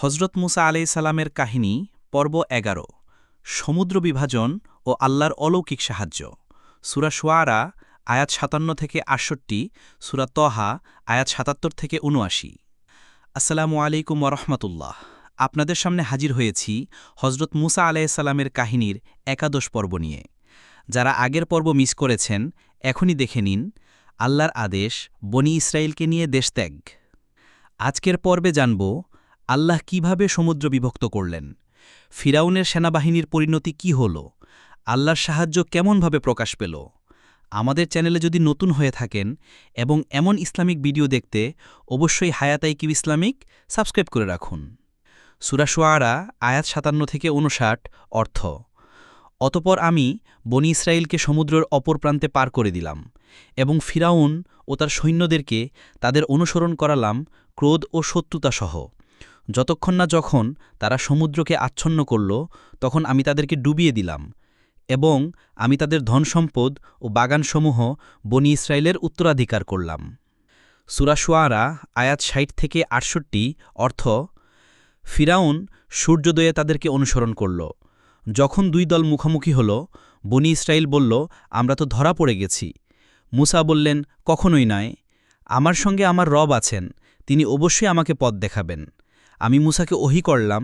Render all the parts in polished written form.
হজরত মুসা আলাইসাল্লামের কাহিনী পর্ব ১১ সমুদ্র বিভাজন ও আল্লাহর অলৌকিক সাহায্য সূরা শুআরা আয়াত ৫৭ থেকে ৬৮, সূরা তহা আয়াত ৭৭ থেকে ৭৯। আসসালামু আলাইকুম ওরহমতুল্লাহ। আপনাদের সামনে হাজির হয়েছি হজরত মুসা আলাইসাল্লামের কাহিনীর একাদশ পর্ব নিয়ে। যারা আগের পর্ব মিস করেছেন এখনই দেখে নিন। আল্লাহর আদেশ বনি ইসরায়েলকে নিয়ে দেশত্যাগ। আজকের পর্বে জানব আল্লাহ কিভাবে সমুদ্র বিভক্ত করলেন, ফিরাউনের সেনাবাহিনীর পরিণতি কি হল, আল্লাহর সাহায্য কেমনভাবে প্রকাশ পেল। আমাদের চ্যানেলে যদি নতুন হয়ে থাকেন এবং এমন ইসলামিক ভিডিও দেখতে অবশ্যই হায়াত আইকিউ ইসলামিক সাবস্ক্রাইব করে রাখুন। সূরা শুআরা আয়াত ৫৭ থেকে ৫৯ অর্থ: অতপর আমি বনি ইসরায়েলকে সমুদ্রের অপর প্রান্তে পার করে দিলাম এবং ফিরাউন ও তার সৈন্যদেরকে তাদের অনুসরণ করালাম ক্রোধ ও শত্রুতাসহ, যতক্ষণ না যখন তারা সমুদ্রকে আচ্ছন্ন করল তখন আমি তাদেরকে ডুবিয়ে দিলাম এবং আমি তাদের ধনসম্পদ ও বাগানসমূহ বনি ইসরায়েলের উত্তরাধিকার করলাম। সূরা শুআরা আয়াত ৬০ থেকে ৬৮ অর্থ: ফিরাউন সূর্যোদয়ে তাদেরকে অনুসরণ করল। যখন দুই দল মুখোমুখি হল, বনি ইসরায়েল বলল, আমরা তো ধরা পড়ে গেছি। মুসা বললেন, কখনোই নয়, আমার সঙ্গে আমার রব আছেন, তিনি অবশ্যই আমাকে পথ দেখাবেন। আমি মুসাকে ওহী করলাম,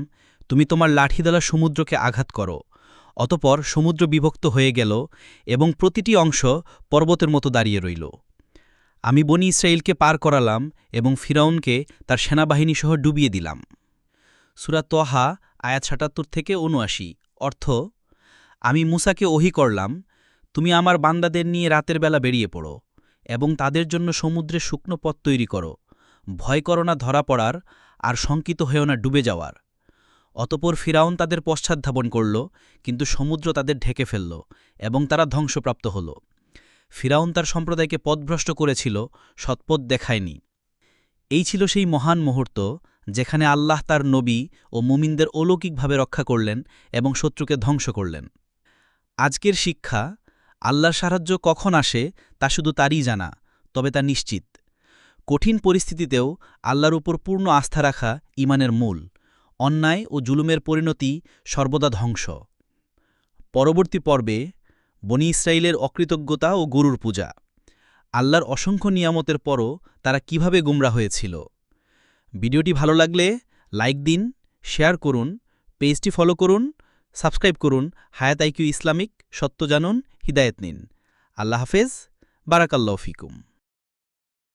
তুমি তোমার লাঠি দ্বারা সমুদ্রকে আঘাত করো। অতপর সমুদ্র বিভক্ত হয়ে গেল এবং প্রতিটি অংশ পর্বতের মতো দাঁড়িয়ে রইল। আমি বনি ইসরায়েলকে পার করালাম এবং ফিরাউনকে তার সেনাবাহিনীসহ ডুবিয়ে দিলাম। সূরা তহা আয়াত ৭৭ থেকে ৭৯ অর্থ: আমি মুসাকে ওহী করলাম, তুমি আমার বান্দাদের নিয়ে রাতের বেলা বেরিয়ে পড়ো এবং তাদের জন্য সমুদ্রে শুকনো পথ তৈরি করো। ভয় করো না ধরা পড়ার, আর শঙ্কিত হয়েও না ডুবে যাওয়ার। অতপর ফিরাউন তাদের পশ্চাদ্ধাবন করল, কিন্তু সমুদ্র তাদের ঢেকে ফেলল এবং তারা ধ্বংসপ্রাপ্ত হল। ফিরাউন তার সম্প্রদায়কে পথভ্রষ্ট করেছিল, সৎপথ দেখায়নি। এই ছিল সেই মহান মুহূর্ত যেখানে আল্লাহ তার নবী ও মুমিনদের অলৌকিকভাবে রক্ষা করলেন এবং শত্রুকে ধ্বংস করলেন। আজকের শিক্ষা: আল্লাহর সাহায্য কখন আসে তা শুধু তারই জানা, তবে তা নিশ্চিত। কঠিন পরিস্থিতিতেও আল্লাহর উপর পূর্ণ আস্থা রাখা ঈমানের মূল। অন্যায় ও জুলুমের পরিণতি সর্বদা ধ্বংস। পরবর্তী পর্বে বনি ইসরায়েলের অকৃতজ্ঞতা ও গরুর পূজা। আল্লাহর অসংখ্য নিয়ামতের পরও তারা কিভাবে গুমরা হয়েছিল। ভিডিওটি ভালো লাগলে লাইক দিন, শেয়ার করুন, পেজটি ফলো করুন, সাবস্ক্রাইব করুন। হায়াত আইকিউ ইসলামিক, সত্য জানুন, হিদায়েত নিন। আল্লাহ হাফেজ, বারাকাল্লাহু ফিকুম।